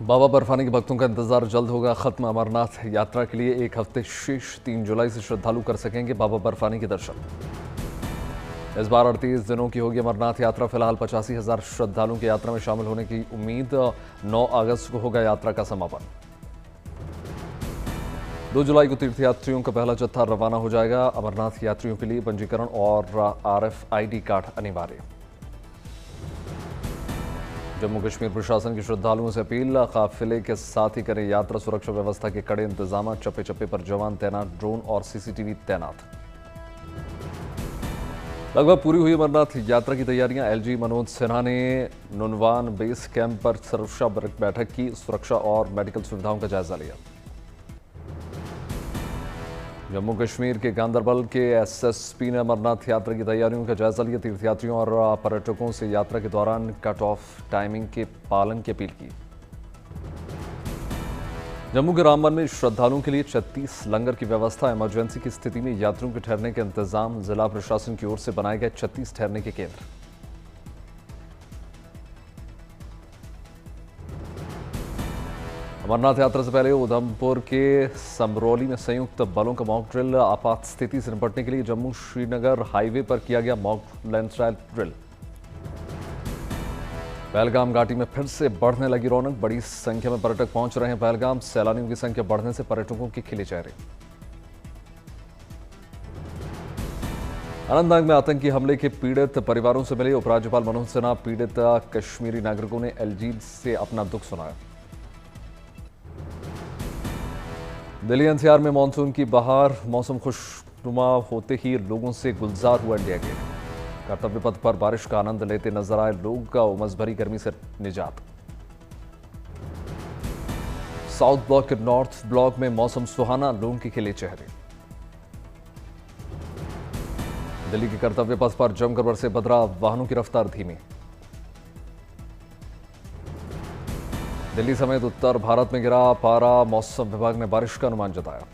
बाबा बर्फानी के भक्तों का इंतजार जल्द होगा खत्म। अमरनाथ यात्रा के लिए एक हफ्ते शेष 3 जुलाई से श्रद्धालु कर सकेंगे बाबा बर्फानी के दर्शन। इस बार 38 दिनों की होगी अमरनाथ यात्रा। फिलहाल 85,000 श्रद्धालुओं की यात्रा में शामिल होने की उम्मीद। 9 अगस्त को होगा यात्रा का समापन। 2 जुलाई को तीर्थयात्रियों का पहला जत्था रवाना हो जाएगा। अमरनाथ यात्रियों के लिए पंजीकरण और RFID कार्ड अनिवार्य। जम्मू कश्मीर प्रशासन की श्रद्धालुओं से अपील, काफिले के साथ ही करें यात्रा। सुरक्षा व्यवस्था के कड़े इंतजाम, चप्पे चप्पे पर जवान तैनात, ड्रोन और CCTV तैनात। लगभग पूरी हुई अमरनाथ यात्रा की तैयारियां। LG मनोज सिन्हा ने नुनवान बेस कैंप पर सुरक्षा बैठक की। सुरक्षा और मेडिकल सुविधाओं का जायजा लिया। जम्मू कश्मीर के गांदरबल के SSP ने अमरनाथ यात्रा की तैयारियों का जायजा लिया। तीर्थयात्रियों और पर्यटकों से यात्रा के दौरान कट ऑफ टाइमिंग के पालन की अपील की। जम्मू के रामबन में श्रद्धालुओं के लिए 36 लंगर की व्यवस्था। इमरजेंसी की स्थिति में यात्रियों के ठहरने के इंतजाम। जिला प्रशासन की ओर से बनाए गए 36 ठहरने के केंद्र। अमरनाथ यात्रा से पहले उधमपुर के समरौली में संयुक्त बलों का मॉक ड्रिल। आपात स्थिति से निपटने के लिए जम्मू श्रीनगर हाईवे पर किया गया मॉक लैंडस्लाइड ड्रिल। पहलगाम घाटी में फिर से बढ़ने लगी रौनक। बड़ी संख्या में पर्यटक पहुंच रहे हैं पहलगाम। सैलानियों की संख्या बढ़ने से पर्यटकों के खिले चेहरे। अनंतनाग में आतंकी हमले के पीड़ित परिवारों से मिले उपराज्यपाल मनोज सिन्हा। पीड़ित कश्मीरी नागरिकों ने LG से अपना दुख सुनाया। दिल्ली NCR में मानसून की बहार। मौसम खुशनुमा होते ही लोगों से गुलजार हुआ इंडिया गेट। कर्तव्य पथ पर बारिश का आनंद लेते नजर आए लोग। का उमस भरी गर्मी से निजात। साउथ ब्लॉक के नॉर्थ ब्लॉक में मौसम सुहाना, लोगों के खिले चेहरे। दिल्ली के कर्तव्य पथ पर जमकर बरसे बदरा, वाहनों की रफ्तार धीमी। दिल्ली समेत उत्तर भारत में गिरा पारा। मौसम विभाग ने बारिश का अनुमान जताया।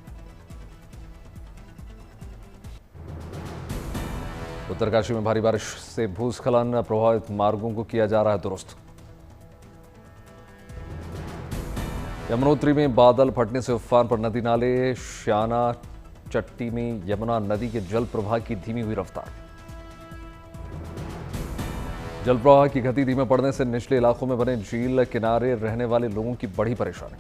उत्तरकाशी में भारी बारिश से भूस्खलन। प्रभावित मार्गों को किया जा रहा है दुरुस्त। यमुनोत्री में बादल फटने से उफान पर नदी नाले। श्याना चट्टी में यमुना नदी के जल प्रवाह की धीमी हुई रफ्तार। जल प्रवाह की गति धीमे पड़ने से निचले इलाकों में बने झील किनारे रहने वाले लोगों की बड़ी परेशानी।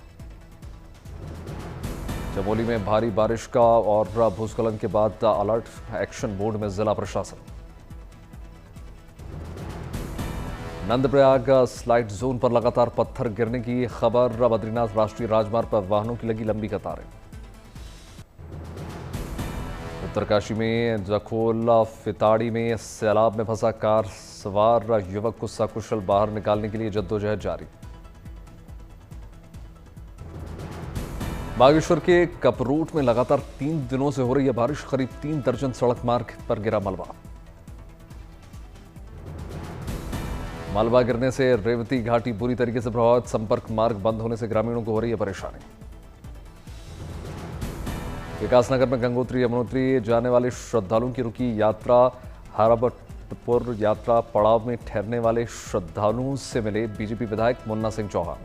चमोली में भारी बारिश का और भूस्खलन के बाद अलर्ट एक्शन मोड में जिला प्रशासन। नंदप्रयाग स्लाइड जोन पर लगातार पत्थर गिरने की खबर। बद्रीनाथ राष्ट्रीय राजमार्ग पर वाहनों की लगी लंबी कतारें। उत्तरकाशी में जखोल फिताड़ी में सैलाब में फंसा कार सवार युवक को सकुशल बाहर निकालने के लिए जद्दोजहद जारी। बागेश्वर के कपरूट में लगातार 3 दिनों से हो रही है बारिश। करीब 3 दर्जन सड़क मार्ग पर गिरा मलबा। मलबा गिरने से रेवती घाटी बुरी तरीके से प्रभावित। संपर्क मार्ग बंद होने से ग्रामीणों को हो रही है परेशानी। विकासनगर में गंगोत्री यमुनोत्री जाने वाले श्रद्धालुओं की रुकी यात्रा। हरबटपुर यात्रा पड़ाव में ठहरने वाले श्रद्धालुओं से मिले BJP विधायक मुन्ना सिंह चौहान।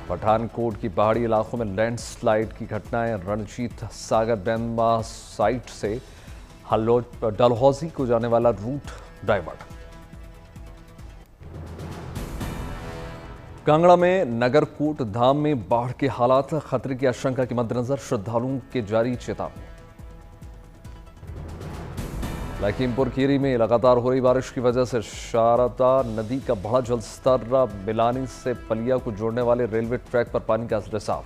पठानकोट की पहाड़ी इलाकों में लैंडस्लाइड की घटनाएं। रणजीत सागर डैम साइट से डलहौजी को जाने वाला रूट डाइवर्ट। कांगड़ा में नगरकोट धाम में बाढ़ के हालात। खतरे की आशंका के मद्देनजर श्रद्धालुओं के जारी चेतावनी। लखीमपुर खीरी में लगातार हो रही बारिश की वजह से शारदा नदी का बढ़ा जलस्तर। बिलानी से पलिया को जोड़ने वाले रेलवे ट्रैक पर पानी का रिसाव।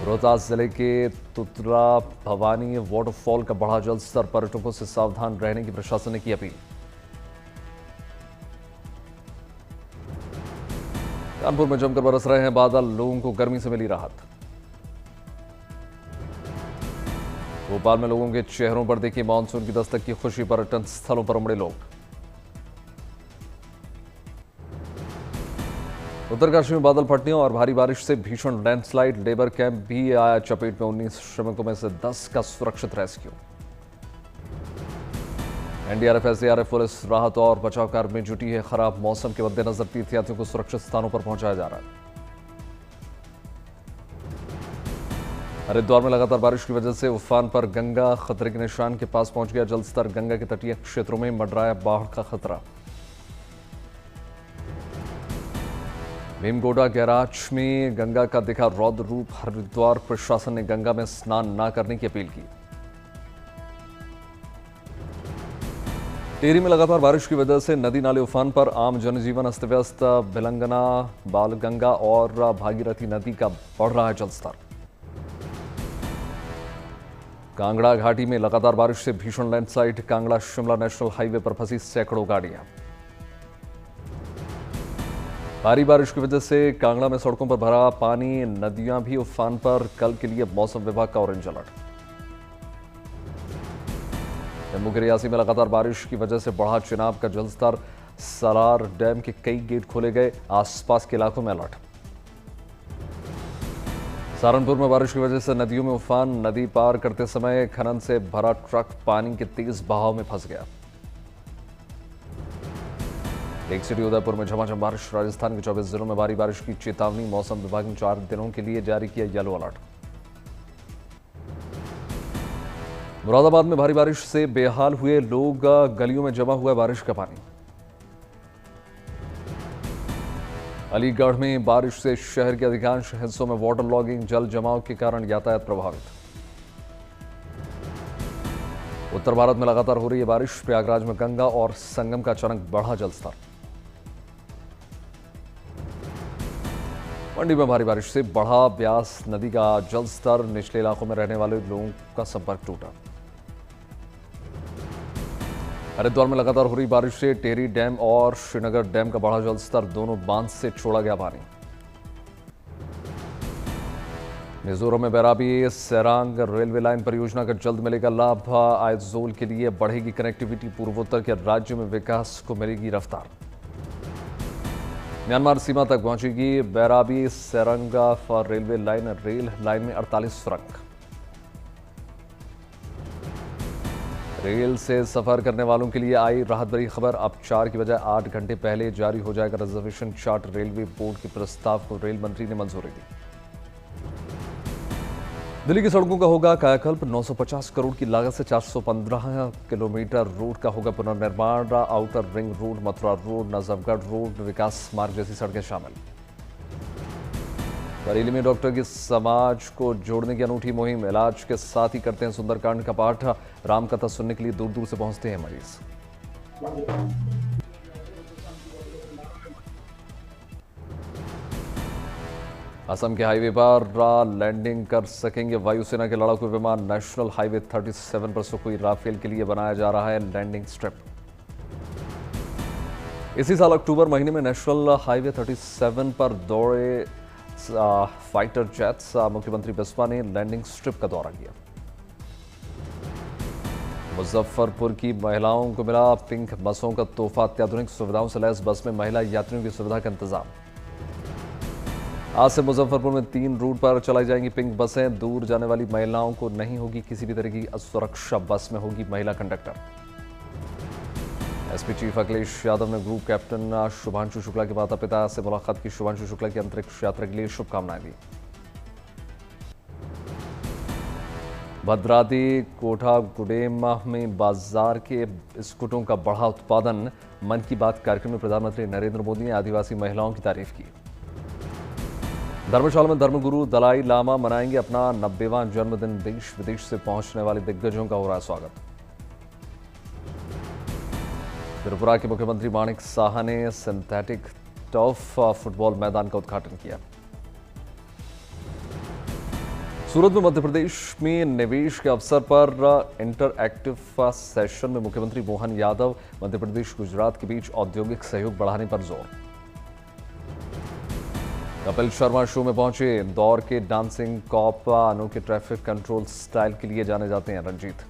रोहतास जिले के तुतरा भवानी वाटरफॉल का बढ़ा जलस्तर। पर्यटकों से सावधान रहने की प्रशासन ने की अपील। कानपुर में जमकर बरस रहे हैं बादल। लोगों को गर्मी से मिली राहत। भोपाल में लोगों के चेहरों पर देखी मानसून की दस्तक की खुशी। पर्यटन स्थलों पर उमड़े लोग। उत्तरकाशी में बादल फटने और भारी बारिश से भीषण लैंडस्लाइड। लेबर कैंप भी आया चपेट में। 19 श्रमिकों में से 10 का सुरक्षित रेस्क्यू। एनडीआरएफ, एसडीआरएफ, पुलिस राहत और बचाव कार्य में जुटी है। खराब मौसम के मद्देनजर तीर्थयात्रियों को सुरक्षित स्थानों पर पहुंचाया जा रहा है। हरिद्वार में लगातार बारिश की वजह से उफान पर गंगा, खतरे के निशान के पास पहुंच गया जलस्तर। गंगा के तटीय क्षेत्रों में मंडराया बाढ़ का खतरा। भीमगोड़ा गैराज में गंगा का दिखा रौद्र रूप। हरिद्वार प्रशासन ने गंगा में स्नान न करने की अपील की। टिहरी में लगातार बारिश की वजह से नदी नाले उफान पर, आम जनजीवन अस्त व्यस्त। भिलंगना, बालगंगा और भागीरथी नदी का बढ़ रहा है जलस्तर। कांगड़ा घाटी में लगातार बारिश से भीषण landslide. Kangra Shimla national highway पर फंसी सैकड़ों गाड़ियां। भारी बारिश की वजह से कांगड़ा में सड़कों पर भरा पानी, नदियां भी उफान पर। कल के लिए मौसम विभाग का ऑरेंज अलर्ट। जम्मू के रियासी में लगातार बारिश की वजह से बढ़ा चिनाब का जलस्तर। सलार डैम के कई गेट खोले गए। आसपास के इलाकों में अलर्ट। सहारनपुर में बारिश की वजह से नदियों में उफान। नदी पार करते समय खनन से भरा ट्रक पानी के तेज बहाव में फंस गया। लेक सिटी उदयपुर में झमाझम बारिश। राजस्थान के 24 जिलों में भारी बारिश की चेतावनी। मौसम विभाग ने 4 दिनों के लिए जारी किया येलो अलर्ट। मुरादाबाद में भारी बारिश से बेहाल हुए लोग। गलियों में जमा हुआ बारिश का पानी। अलीगढ़ में बारिश से शहर के अधिकांश हिस्सों में वाटर लॉगिंग। जल जमाव के कारण यातायात प्रभावित। उत्तर भारत में लगातार हो रही है बारिश। प्रयागराज में गंगा और संगम का अचानक बढ़ा जलस्तर। मंडी में भारी बारिश से बढ़ा ब्यास नदी का जलस्तर। निचले इलाकों में रहने वाले लोगों का संपर्क टूटा। हरिद्वार में लगातार हो रही बारिश से टेहरी डैम और श्रीनगर डैम का बढ़ा जलस्तर। दोनों बांध से छोड़ा गया पानी। मिजोरम में बैराबी सेरांग रेलवे लाइन परियोजना का जल्द मिलेगा लाभ। आइजोल के लिए बढ़ेगी कनेक्टिविटी। पूर्वोत्तर के राज्य में विकास को मिलेगी रफ्तार। म्यांमार सीमा तक पहुंचेगी Bairabi Sairang railway line. Rail line में 48 सुरंग। रेल से सफर करने वालों के लिए आई राहत भरी खबर। अब 4 की बजाय 8 घंटे पहले जारी हो जाएगा रिजर्वेशन चार्ट। रेलवे बोर्ड के प्रस्ताव को रेल मंत्री ने मंजूरी दी। दिल्ली की सड़कों का होगा कायाकल्प। 950 करोड़ की लागत से 415 किलोमीटर रोड का होगा पुनर्निर्माण। Outer ring road, Mathura road, Najafgarh road, Vikas Marg जैसी सड़कें शामिल। बरेली में डॉक्टर की समाज को जोड़ने की अनूठी मुहिम। इलाज के साथ ही करते हैं सुंदरकांड का पाठ। रामकथा सुनने के लिए दूर दूर से पहुंचते हैं मरीज। असम के हाईवे पर लैंडिंग कर सकेंगे वायुसेना के लड़ाकू विमान। नेशनल हाईवे 37 पर सुखोई राफेल के लिए बनाया जा रहा है लैंडिंग स्ट्रिप। इसी साल अक्टूबर महीने में नेशनल हाईवे 37 पर दौड़े फाइटर जेट्स। मुख्यमंत्री बिस्वा ने लैंडिंग स्ट्रिप का दौरा किया। मुजफ्फरपुर की महिलाओं को मिला पिंक बसों का तोहफा। अत्याधुनिक सुविधाओं से लैस बस में महिला यात्रियों की सुविधा का इंतजाम। आज से मुजफ्फरपुर में 3 रूट पर चलाई जाएंगी पिंक बसें। दूर जाने वाली महिलाओं को नहीं होगी किसी भी तरह की असुरक्षा। बस में होगी महिला conductor. SP chief Akhilesh Yadav ने ग्रुप कैप्टन शुभांशु शुक्ला के माता पिता से मुलाकात की। शुभांशु शुक्ला की अंतरिक्ष यात्रा के लिए शुभकामनाएं दी। भद्रादी कोठा गुडेम में बाजार के बिस्कुटों का बढ़ा उत्पादन। मन की बात कार्यक्रम में प्रधानमंत्री नरेंद्र मोदी ने आदिवासी महिलाओं की तारीफ की। धर्मशाला में धर्मगुरु दलाई लामा मनाएंगे अपना 90वां जन्मदिन। देश विदेश से पहुंचने वाले दिग्गजों का हो रहा है स्वागत। त्रिपुरा के मुख्यमंत्री माणिक साहा ने सिंथेटिक टर्फ फुटबॉल मैदान का उद्घाटन किया। सूरत में मध्य प्रदेश में निवेश के अवसर पर इंटरएक्टिव सेशन में मुख्यमंत्री मोहन यादव मध्य प्रदेश गुजरात के बीच औद्योगिक सहयोग बढ़ाने पर जोर। कपिल शर्मा शो में पहुंचे। इंदौर के डांसिंग कॉप अनोखे ट्रैफिक कंट्रोल स्टाइल के लिए जाने जाते हैं रंजीत।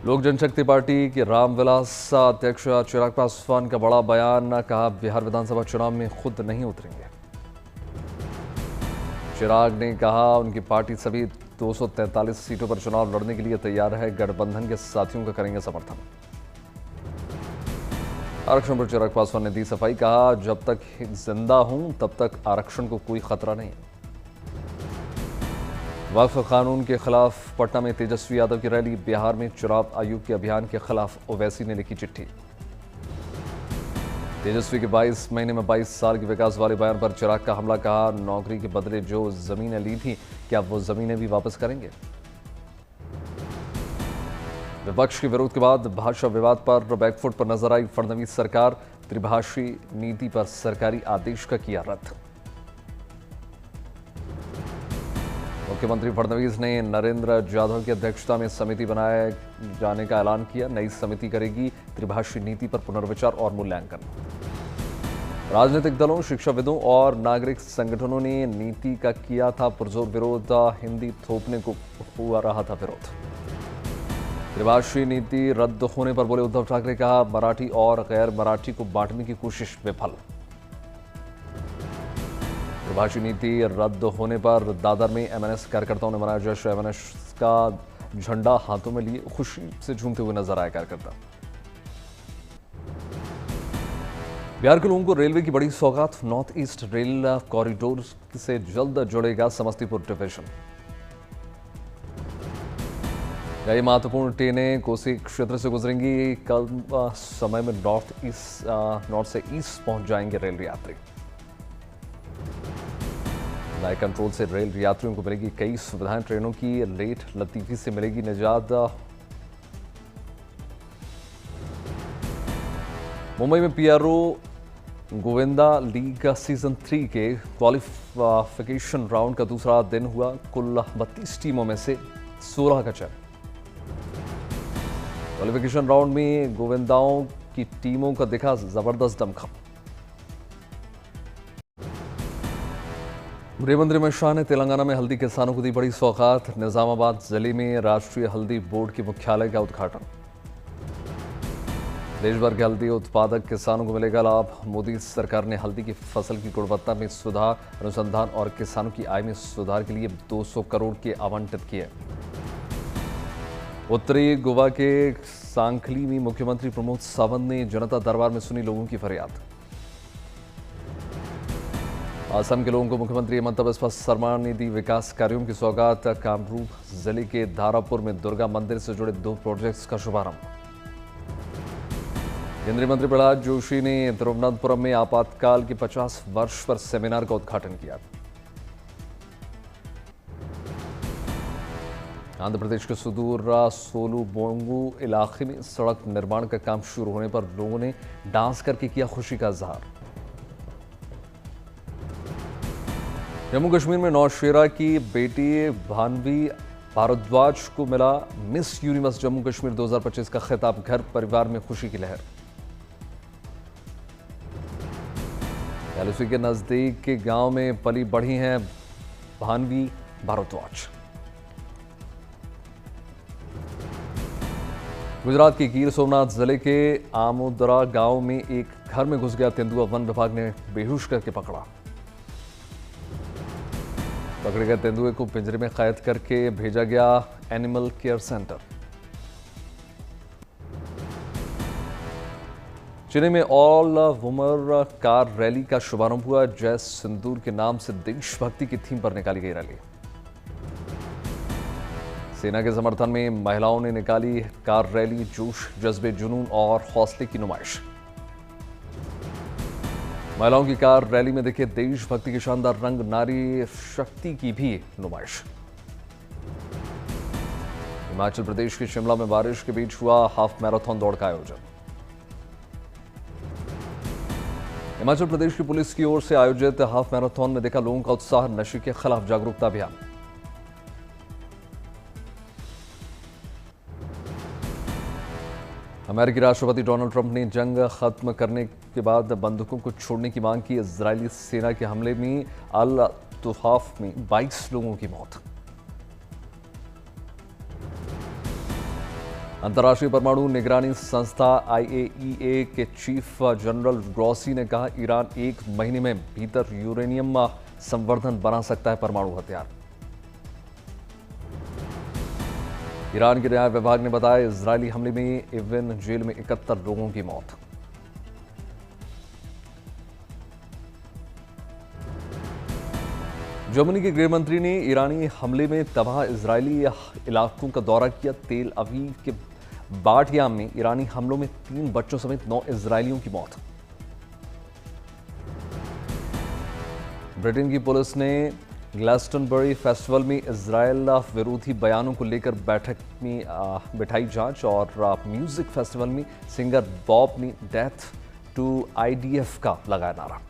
लोक जनशक्ति पार्टी के रामविलास अध्यक्ष चिराग पासवान का बड़ा बयान। कहा बिहार विधानसभा चुनाव में खुद नहीं उतरेंगे। चिराग ने कहा उनकी पार्टी सभी 243 सीटों पर चुनाव लड़ने के लिए तैयार है। गठबंधन के साथियों का करेंगे समर्थन। आरक्षण पर चिराग पासवान ने दी सफाई, कहा जब तक जिंदा हूं तब तक आरक्षण को कोई खतरा नहीं। वक्फ कानून के खिलाफ पटना में तेजस्वी यादव की रैली। बिहार में चुनाव आयोग के अभियान के खिलाफ ओवैसी ने लिखी चिट्ठी। तेजस्वी के 22 महीने में 22 साल के विकास वाले बयान पर चिराग का हमला, कहा नौकरी के बदले जो जमीनें ली थी क्या वो जमीनें भी वापस करेंगे। विपक्ष के विरोध के बाद भाषा विवाद पर बैकफुट पर नजर आई फडणवीस सरकार। त्रिभाषी नीति पर सरकारी आदेश का किया रद्द। मुख्यमंत्री फडणवीस ने नरेंद्र यादव की अध्यक्षता में समिति बनाए जाने का ऐलान किया। नई समिति करेगी त्रिभाषी नीति पर पुनर्विचार और मूल्यांकन। राजनीतिक दलों, शिक्षाविदों और नागरिक संगठनों ने नीति का किया था पुरजोर विरोध। हिंदी थोपने को हुआ रहा था विरोध। त्रिभाषी नीति रद्द होने पर बोले उद्धव ठाकरे, कहा मराठी और गैर मराठी को बांटने की कोशिश विफल। त्रिभाषी नीति रद्द होने पर दादर में एमएनएस कार्यकर्ताओं ने मनाया जश्न। एमएनएस का झंडा हाथों में लिए खुशी से झूमते हुए नजर आए कार्यकर्ता। बिहार के लोगों को रेलवे की बड़ी सौगात। नॉर्थ ईस्ट रेल कॉरिडोर से जल्द जुड़ेगा समस्तीपुर डिवीजन। कई महत्वपूर्ण ट्रेनें कोसी क्षेत्र से गुजरेंगी। कल समय में नॉर्थ से ईस्ट पहुंच जाएंगे रेल यात्री। नए कंट्रोल से रेल यात्रियों को मिलेगी कई सुविधाएं। ट्रेनों की लेट लतीफी से मिलेगी निजात। मुंबई में पीआरओ गोविंदा लीग सीजन 3 के क्वालिफिकेशन राउंड का दूसरा दिन हुआ। कुल 32 टीमों में से 16 का चयन। क्वालिफिकेशन राउंड में गोविंदाओं की टीमों का दिखा जबरदस्त दमखम। गृहमंत्री अमित शाह ने तेलंगाना में हल्दी किसानों को दी बड़ी सौगात। निजामाबाद जिले में राष्ट्रीय हल्दी बोर्ड के मुख्यालय का उद्घाटन। देश भर के हल्दी उत्पादक किसानों को मिलेगा लाभ। मोदी सरकार ने हल्दी की फसल की गुणवत्ता में सुधार, अनुसंधान और किसानों की आय में सुधार के लिए 200 करोड़ के आवंटित किए। उत्तरी गोवा के सांखली में मुख्यमंत्री प्रमोद सावंत ने जनता दरबार में सुनी लोगों की फरियाद। असम के लोगों को मुख्यमंत्री हेमंत बिस्वा शर्मा ने दी विकास कार्यों की सौगात। कामरूप जिले के धारापुर में दुर्गा मंदिर से जुड़े 2 प्रोजेक्ट्स का शुभारंभ। केंद्रीय मंत्री प्रहलाद जोशी ने तिरुवनंतपुरम में आपातकाल के 50 वर्ष पर सेमिनार का उद्घाटन किया। आंध्र प्रदेश के सुदूर सोलुबोंगू इलाके में सड़क निर्माण का काम शुरू होने पर लोगों ने डांस करके किया खुशी का इजहार। जम्मू कश्मीर में नौशेरा की बेटी भानवी भारद्वाज को मिला मिस यूनिवर्स जम्मू कश्मीर 2025 का खिताब। घर परिवार में खुशी की लहर। एलओसी के नजदीक के गांव में पली बढ़ी हैं भानवी भारद्वाज। गुजरात के गिर सोमनाथ जिले के आमोदरा गांव में एक घर में घुस गया तेंदुआ। वन विभाग ने बेहोश करके पकड़ा। पकड़े गए तेंदुए को पिंजरे में कैद करके भेजा गया एनिमल केयर सेंटर। चेन्नई में ऑल वुमर कार रैली का शुभारंभ हुआ। जय सिंदूर के नाम से देशभक्ति की थीम पर निकाली गई रैली। सेना के समर्थन में महिलाओं ने निकाली कार रैली। जोश, जज्बे, जुनून और हौसले की नुमाइश। महिलाओं की कार रैली में दिखे देशभक्ति के शानदार रंग। नारी शक्ति की भी नुमाइश। हिमाचल प्रदेश के शिमला में बारिश के बीच हुआ हाफ मैराथन दौड़ का आयोजन। हिमाचल प्रदेश की पुलिस की ओर से आयोजित हाफ मैराथन में देखा लोगों का उत्साह। नशे के खिलाफ जागरूकता अभियान। अमेरिकी राष्ट्रपति डोनाल्ड ट्रंप ने जंग खत्म करने के बाद बंदूकों को छोड़ने की मांग की। इजरायली सेना के हमले में अल तुहाफ में 22 लोगों की मौत। अंतर्राष्ट्रीय परमाणु निगरानी संस्था IAEA के चीफ जनरल ग्रॉसी ने कहा ईरान 1 महीने में भीतर यूरेनियम संवर्धन बना सकता है परमाणु हथियार। ईरान के न्याय विभाग ने बताया इजरायली हमले में इवन जेल में 71 लोगों की मौत। जर्मनी के गृह मंत्री ने ईरानी हमले में तबाह इजरायली इलाकों का दौरा किया। तेल अवीव के बाटियाम में ईरानी हमलों में 3 बच्चों समेत 9 इजरायलियों की मौत। ब्रिटेन की पुलिस ने ग्लास्टनबरी फेस्टिवल में इजरायल विरोधी बयानों को लेकर बैठक में बिठाई जांच और म्यूजिक फेस्टिवल में सिंगर बॉब ने डेथ टू आईडीएफ का लगाया नारा।